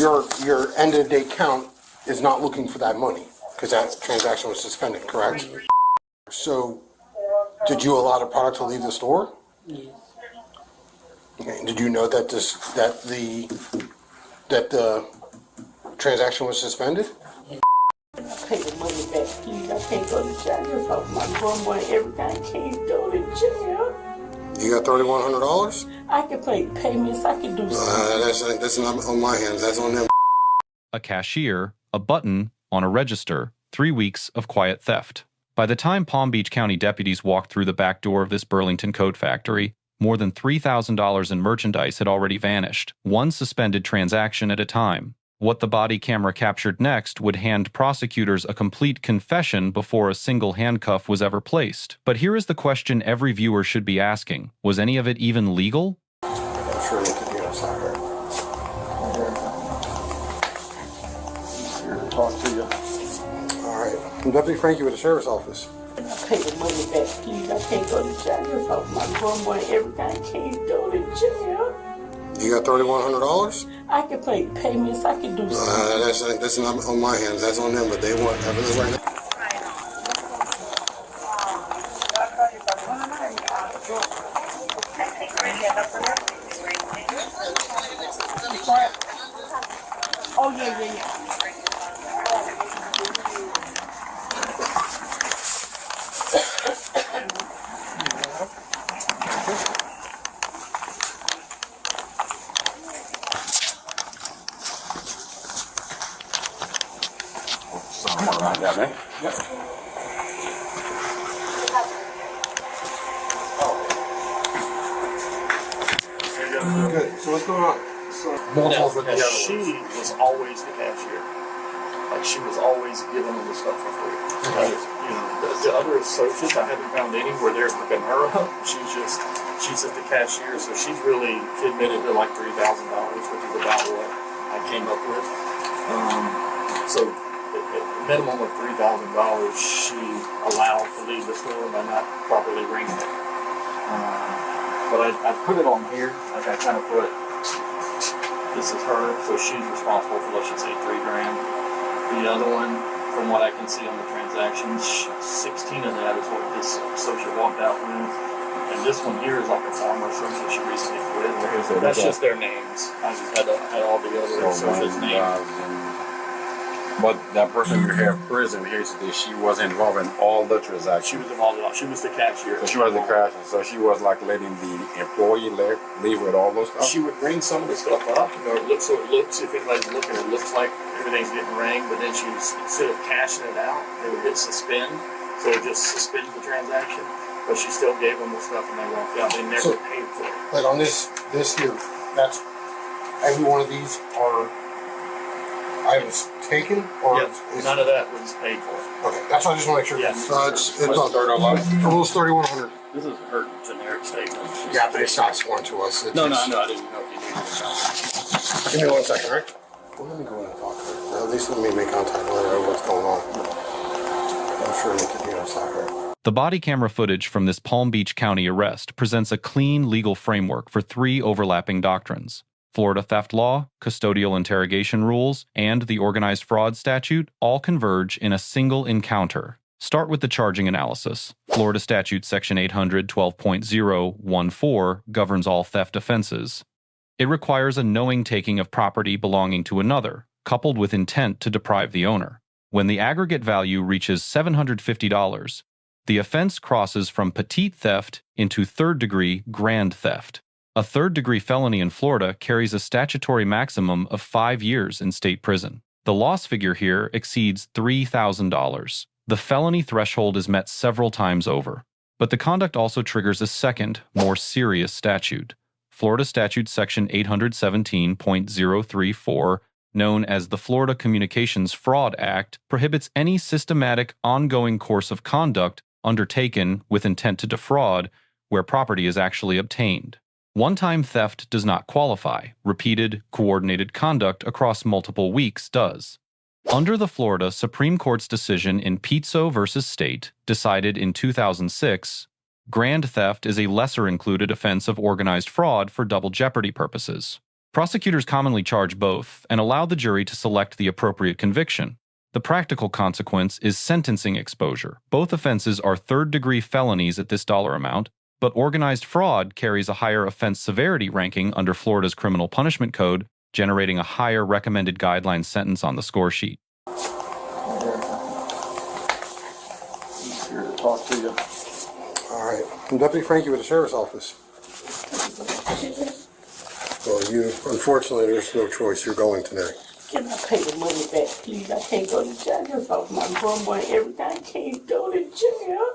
your end of the day count is not looking for that money because that transaction was suspended, correct? So, did you allow the product to leave the store? Yes. Okay. Did you know that the transaction was suspended? I pay the money back, please. I can't go to jail. Just hope my grandma and everything. I can't go to jail. You got $3,100? I can pay payments. I can do something. That's not on my hands. That's on them. A cashier, a button on a register, 3 weeks of quiet theft. By the time Palm Beach County deputies walked through the back door of this Burlington coat factory, more than $3,000 in merchandise had already vanished, one suspended transaction at a time. What the body camera captured next would hand prosecutors a complete confession before a single handcuff was ever placed. But here is the question every viewer should be asking. Was any of it even legal? I'm sure they could be outside here. Here to talk to you. All right. I'm Deputy Frankie with the Sheriff's Office. I pay the money back, please. I can't go to jail. Just hope my grandma and everything. I can't go to jail. You got $3,100? I can pay payments. I can do something. That's not on my hands. That's on them. But they want this right now. Oh, yeah. Somewhere around that, man. Yep. Good. So what's going on? She was always the cashier. Like, she was always giving them the stuff for free. Like, you know, the other associates, I haven't found any where they're hooking her up. She's just the cashier. So she's really admitted to like $3,000, which is about what I came up with. So a minimum of $3,000 she allowed to leave the store by not properly ringing it. But I put it on here, like I kind of put, this is her, so she's responsible for, let's just say, $3,000. The other one, from what I can see on the transactions, 16 of that is what this associate walked out with. And this one here is like a former associate she recently quit. So that's just their names. I just had all the other associates' names. But that person you have prison here today, she was involved in all the transactions. She was involved in all. She was the cashier. So she was the cashier. So she was like letting the employee leave with all those stuff. She would bring some of the stuff up, you know, so it looks, if anybody's looking, it looks like everything's getting rang, but then she was, instead of cashing it out, they would hit suspend, so it just suspends the transaction, but she still gave them the stuff and they walked out. They never paid for it. Like on this here, that's every one of these are items taken, or None of that was paid for. Okay, that's why I just want to make sure. Yeah. It's almost 3,100. This is her generic statement. Yeah, but it's not sworn to us. No, I didn't know if you needed it. Give me 1 second, all right? Well, let me go in and talk to her. At least let me make contact and let her know what's going on. I'm sure they could be outside her. The body camera footage from this Palm Beach County arrest presents a clean legal framework for 3 overlapping doctrines. Florida theft law, custodial interrogation rules, and the organized fraud statute all converge in a single encounter. Start with the charging analysis. Florida statute section 812.014 governs all theft offenses. It requires a knowing taking of property belonging to another, coupled with intent to deprive the owner. When the aggregate value reaches $750, the offense crosses from petite theft into third-degree grand theft. A third-degree felony in Florida carries a statutory maximum of 5 years in state prison. The loss figure here exceeds $3,000. The felony threshold is met several times over. But the conduct also triggers a second, more serious statute. Florida statute section 817.034, known as the Florida Communications Fraud Act, prohibits any systematic, ongoing course of conduct undertaken with intent to defraud where property is actually obtained. One-time theft does not qualify. Repeated, coordinated conduct across multiple weeks does. Under the Florida Supreme Court's decision in Pizzo v. State, decided in 2006, grand theft is a lesser-included offense of organized fraud for double jeopardy purposes. Prosecutors commonly charge both and allow the jury to select the appropriate conviction. The practical consequence is sentencing exposure. Both offenses are third-degree felonies at this dollar amount, but organized fraud carries a higher offense severity ranking under Florida's Criminal Punishment Code, generating a higher recommended guideline sentence on the score sheet. He's here to talk to you. All right. I'm Deputy Frankie with the Sheriff's Office. Well, unfortunately, there's no choice. You're going today. Can I pay the money back, please? I can't go to jail. I just off my grandma and everything. I can't go to jail.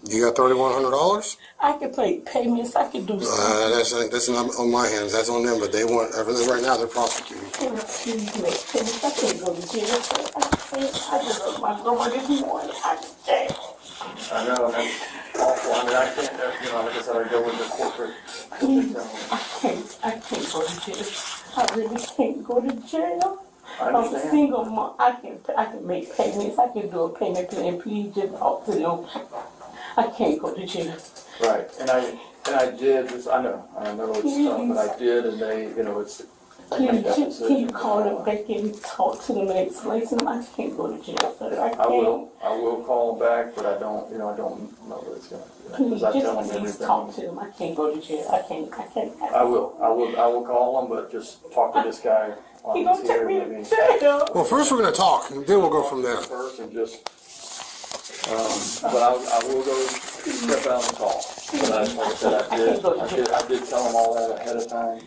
You got $3,100? I can pay payments. I can do something. That's not on my hands. That's on them. But they want everything right now. They're prosecuting. Can I please make payments? I can't go to jail. I just off my grandma this morning. I can't. I know, that's awful. I mean, I can't, like I said, I go with the corporate. Please, I can't go to jail. I really can't go to jail. I I'm a understand. single mom. I can make payments. I can do a payment plan. Please just talk to them. I can't go to jail. Right, and I did, just, I know it's tough, but I did, and they, it's. I Please, made that just can you decision. call them back and talk to them and explain to them I can't go to jail, sir. I I will call them back, but I don't know what it's gonna be. Please, Because I tell them just please talk to everything. them. I can't go to jail. I can't. I will call them, but just talk to this guy while He he's gonna take here, me maybe. to jail. Well, first we're going to talk, and then we'll go from there. First and just, but I will go step out and call. But like I said, I did tell them all that ahead of time,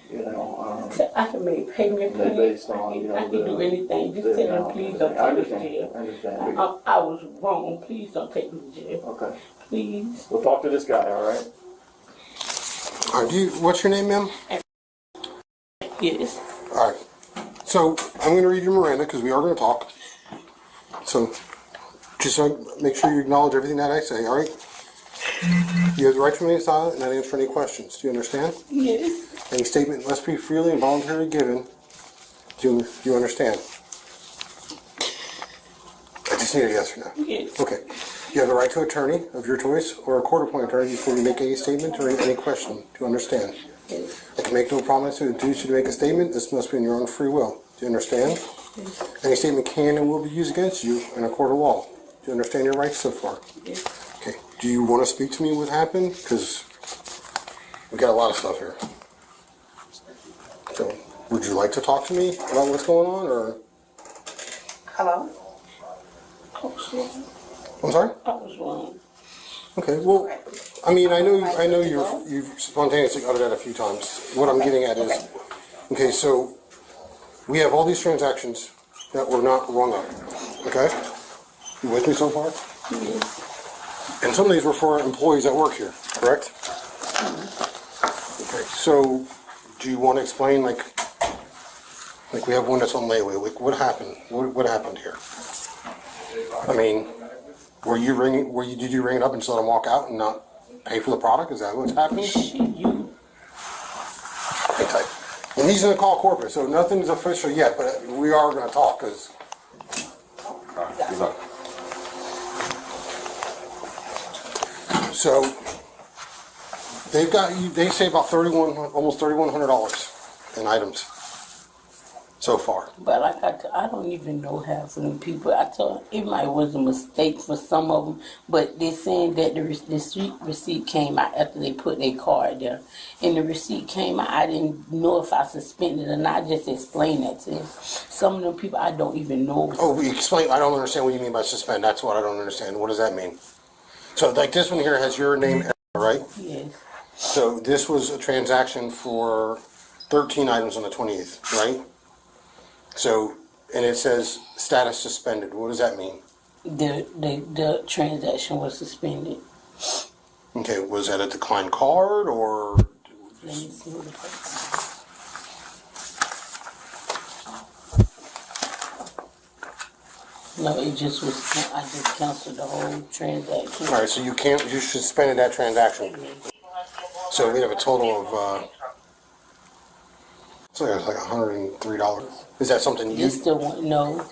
I can make payment They plans. based on, I can do anything. Just tell them please don't I take me to understand, jail. I understand. I was wrong. Please don't take me to jail. Okay, Please. we'll talk to this guy, all right? All right, what's your name, ma'am? Yes. All right. So I'm going to read you Miranda because we are going to talk. So just make sure you acknowledge everything that I say, all right? You have the right to remain silent and not answer any questions. Do you understand? Yes. Any statement must be freely and voluntarily given. Do you understand? I just need a yes or no. Yes. Okay. You have the right to an attorney of your choice or a court-appointed attorney before you make any statement or any question. Do you understand? Yes. I can make no promise to induce you to make a statement. This must be in your own free will. Do you understand? Any statement can and will be used against you in a court of law. Do you understand your rights so far? Yes. Okay. Do you want to speak to me what happened? Because we got a lot of stuff here. So, would you like to talk to me about what's going on, or? Hello? I was wrong. I'm sorry? I was wrong. Okay. Well, I mean, I know you've spontaneously uttered that a few times. What I'm getting at is, okay, so we have all these transactions that were not rung up. Okay? You with me so far? Yes. And some of these were for employees that work here, correct? Okay, so do you want to explain, like we have one that's on layaway, like what happened? What happened here? I mean, did you ring it up and just let them walk out and not pay for the product? Is that what's happening? You. Okay, type. And he's gonna call corporate, so nothing's official yet, but we are gonna talk, because so they say about almost $3,100 in items so far. But I don't even know half of them people. I told it might was a mistake for some of them, but they're saying that the receipt came out after they put their card there, and the receipt came out. I didn't know if I suspended or not. I just explained that to them. Some of them people I don't even know. Oh, explain. I don't understand what you mean by suspend. That's what I don't understand. What does that mean? So, like this one here has your name, right? Yes. So this was a transaction for 13 items on the 28th, right? So, and it says status suspended. What does that mean? The transaction was suspended. Okay, was that a declined card or? Let me see what it was. No, it just was. I just canceled the whole transaction. All right, so you suspended that transaction. So we have a total of So it's like $103. Is that something you? This the one, no. Well,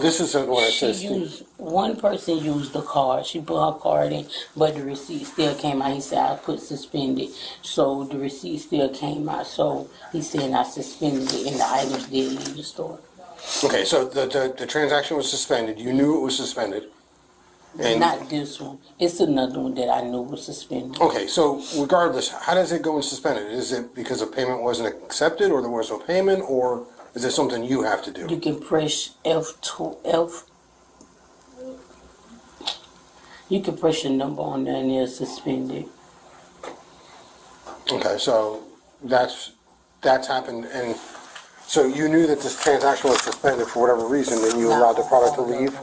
this is what it She says. used, one person used the card. She put her card in, but the receipt still came out. He said, I put suspended. So the receipt still came out. So he said, I suspended it and the items did leave the store. Okay, so the transaction was suspended. You knew it was suspended. And Not this one. It's another one that I knew was suspended. okay, so regardless, how does it go in suspended? Is it because a payment wasn't accepted, or there was no payment, or is it something you have to do? You can press F2. You can press your number on there and they'll suspend it. Okay, so that's happened, and so you knew that this transaction was suspended for whatever reason, and you allowed the product to leave?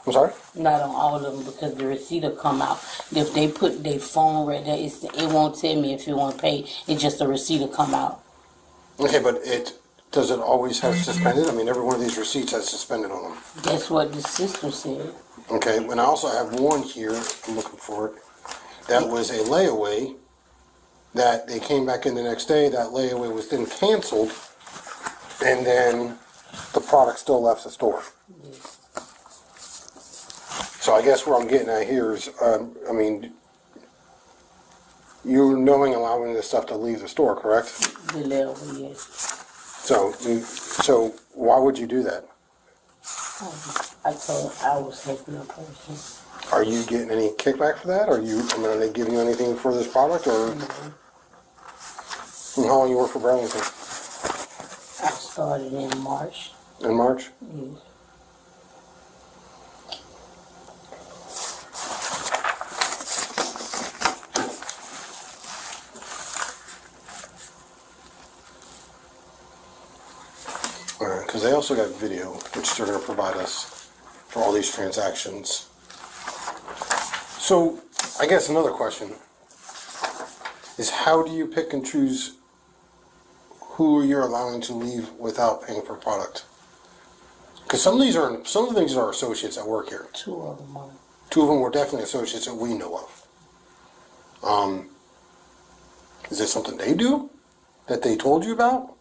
I'm sorry? Not on all of them because the receipt will come out. If they put their phone right there, it won't tell me if you want to pay. It's just the receipt will come out. Okay, but does it always have suspended? I mean, every one of these receipts has suspended on them. That's what the system said. Okay, and I also have one here, I'm looking for it, that was a layaway, that they came back in the next day, that layaway was then canceled, and then the product still left the store. Yes. So I guess what I'm getting at here is, I mean, you're knowing allowing this stuff to leave the store, correct? The layaway, yes. So why would you do that? I told I was helping a person. Are you getting any kickback for that? Are are they giving you anything for this product, or? And how long you work for Burlington? I started in March. In March? Yes. Alright, because they also got video, which they're going to provide us for all these transactions. So, I guess another question is, how do you pick and choose who you're allowing to leave without paying for product? Because some of these are associates that work here. Two of them are. Two of them were definitely associates that we know of. Is this something they do that they told you about?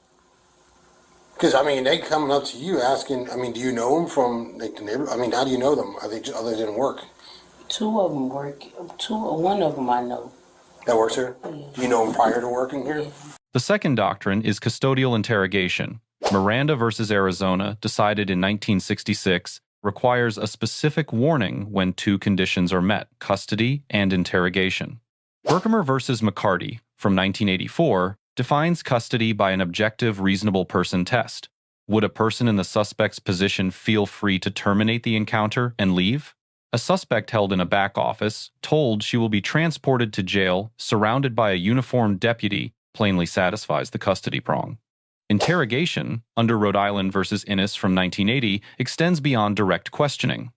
Because, I mean, they coming up to you asking, I mean, do you know them from like the neighborhood? I mean, how do you know them? Are they other than work? Two of them work. One of them I know. That works here? Yeah. Do you know them prior to working here? Yeah. The second doctrine is custodial interrogation. Miranda versus Arizona, decided in 1966, requires a specific warning when two conditions are met: custody and interrogation. Berkemer versus McCarty, from 1984, defines custody by an objective reasonable person test. Would a person in the suspect's position feel free to terminate the encounter and leave? A suspect held in a back office, told she will be transported to jail, surrounded by a uniformed deputy, plainly satisfies the custody prong. Interrogation, under Rhode Island versus Innis from 1980, extends beyond direct questioning.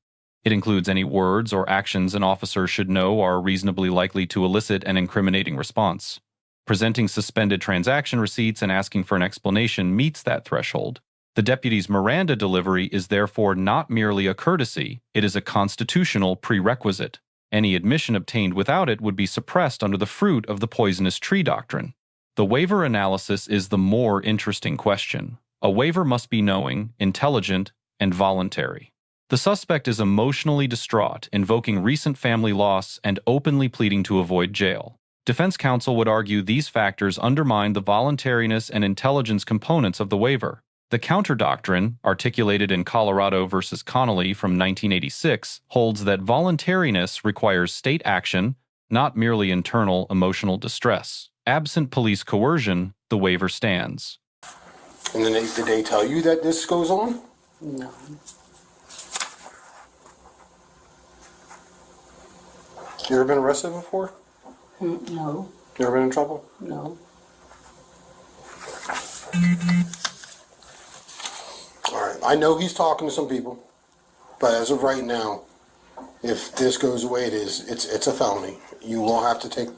It includes any words or actions an officer should know are reasonably likely to elicit an incriminating response. Presenting suspended transaction receipts and asking for an explanation meets that threshold. The deputy's Miranda delivery is therefore not merely a courtesy, it is a constitutional prerequisite. Any admission obtained without it would be suppressed under the fruit of the poisonous tree doctrine. The waiver analysis is the more interesting question. A waiver must be knowing, intelligent, and voluntary. The suspect is emotionally distraught, invoking recent family loss and openly pleading to avoid jail. Defense counsel would argue these factors undermine the voluntariness and intelligence components of the waiver. The counter doctrine, articulated in Colorado versus Connolly from 1986, holds that voluntariness requires state action, not merely internal emotional distress. Absent police coercion, the waiver stands. And then did they tell you that this goes on? No. You ever been arrested before? No. You ever been in trouble? No. Alright, I know he's talking to some people, but as of right now, if this goes the way it is, it's a felony. You will have to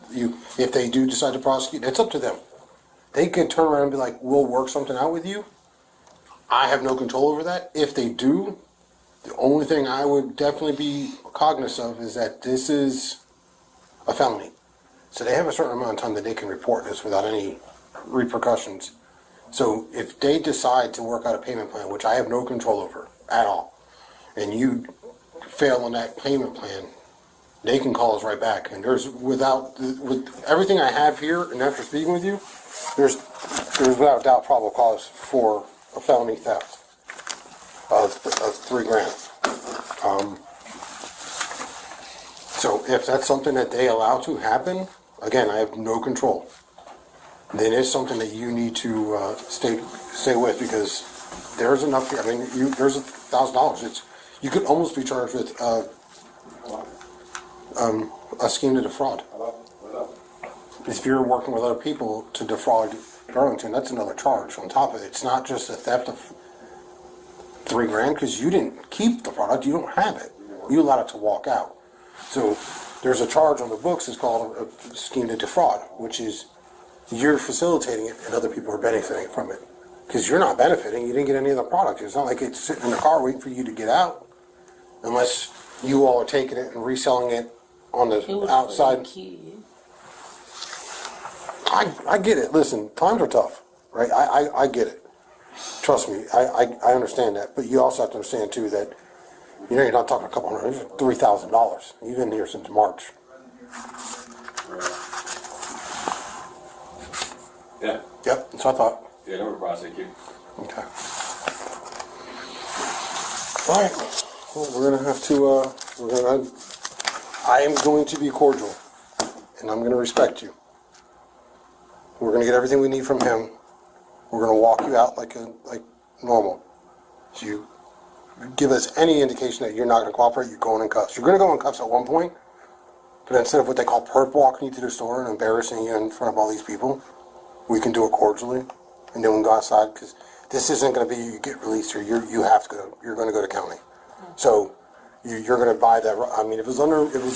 if they do decide to prosecute, it's up to them. They could turn around and be like, we'll work something out with you. I have no control over that. If they do, the only thing I would definitely be cognizant of is that this is a felony. So they have a certain amount of time that they can report this without any repercussions. So if they decide to work out a payment plan, which I have no control over at all, and you fail on that payment plan, they can call us right back. And there's with everything I have here, and after speaking with you, there's without doubt probable cause for a felony theft of $3,000. So if that's something that they allow to happen, again, I have no control. Then it's something that you need to stay with, because there's enough. I mean, there's $1,000. You could almost be charged with a scheme to defraud. If you're working with other people to defraud Burlington, that's another charge on top of it. It's not just a theft of $3,000 because you didn't keep the product. You don't have it. You allowed it to walk out. So there's a charge on the books. It's called a scheme to defraud, which is you're facilitating it and other people are benefiting from it. Because you're not benefiting. You didn't get any of the product. It's not like it's sitting in the car waiting for you to get out. Unless you all are taking it and reselling it on the It was outside. for the kids. I get it. Listen, times are tough, right? I get it. Trust me, I understand that. But you also have to understand, too, that, you know, you're not talking a couple hundred, it's $3,000. You've been here since March. Yeah. Yep, that's what I thought. Yeah, they were prosecuted. Okay. All right. Well, we're going to have to, I am going to be cordial, and I'm going to respect you. We're going to get everything we need from him. We're going to walk you out like normal. If you give us any indication that you're not going to cooperate, you're going in cuffs. You're going to go in cuffs at one point, but instead of what they call perp walking you to the store and embarrassing you in front of all these people, we can do it cordially, and then we can go outside, because this isn't going to be you get released here. You have to go. You're going to go to county. So you're going to buy that. I mean, if it's a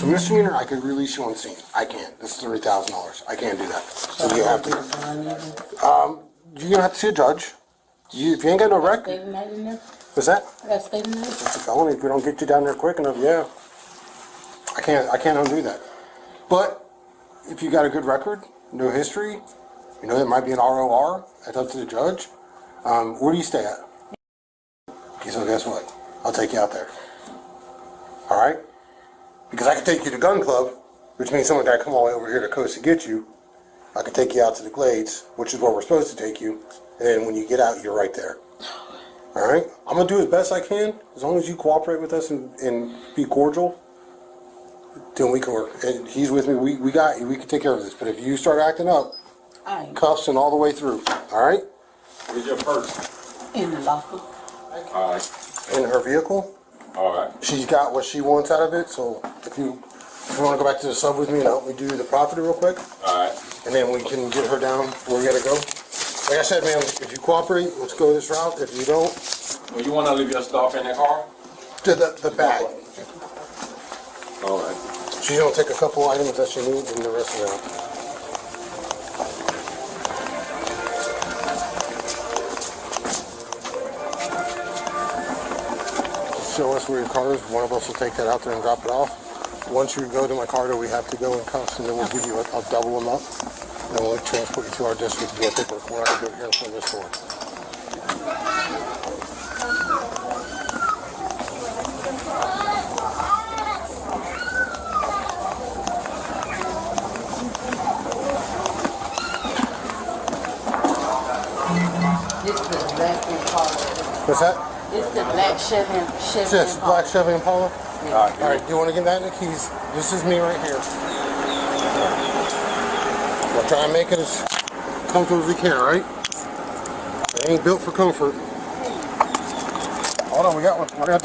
misdemeanor, I could release you on scene. I can't. This is $3,000. I can't do that. So you have to. You're going to have to see a judge. If you ain't got no record. Stay the night in there? What's that? I gotta stay the night? It's a felony. If we don't get you down there quick enough, yeah. I can't undo that. But if you got a good record, no history, you know, there might be an ROR. That's up to the judge. Where do you stay at? Okay, so guess what? I'll take you out there. All right? Because I can take you to Gun Club, which means someone got to come all the way over here to Coast to get you. I can take you out to the Glades, which is where we're supposed to take you. And then when you get out, you're right there. All right? I'm going to do as best I can. As long as you cooperate with us and be cordial, then we can work. And he's with me. We got you. We can take care of this. But if you start acting up, I cuffs and all the way through. All right? Where's your purse? in the locker. All right. In her vehicle. All right. She's got what she wants out of it. So if you want to go back to the sub with me and help me do the property real quick, All right. and then we can get her down where we got to go. Like I said, man, if you cooperate, let's go this route. If you don't, Well, you want to leave your stuff in the car? to the bag. All right. She's going to take a couple items that she needs and the rest of it. Show us where your car is. One of us will take that out there and drop it off. Once you go to my car, we have to go in cuffs, and then we'll give you I'll double them up. Then we'll transport you to our district to do our paperwork. We're not going to do it here in front of this store. This is the black Impala. What's that? It's the black Chevy This Impala. black Chevy Impala? All right. All right, you want to get that in the keys? This is me right here. We'll try and make it as comfortable as we can, right? It ain't built for comfort. Hold on, we got one. We're gonna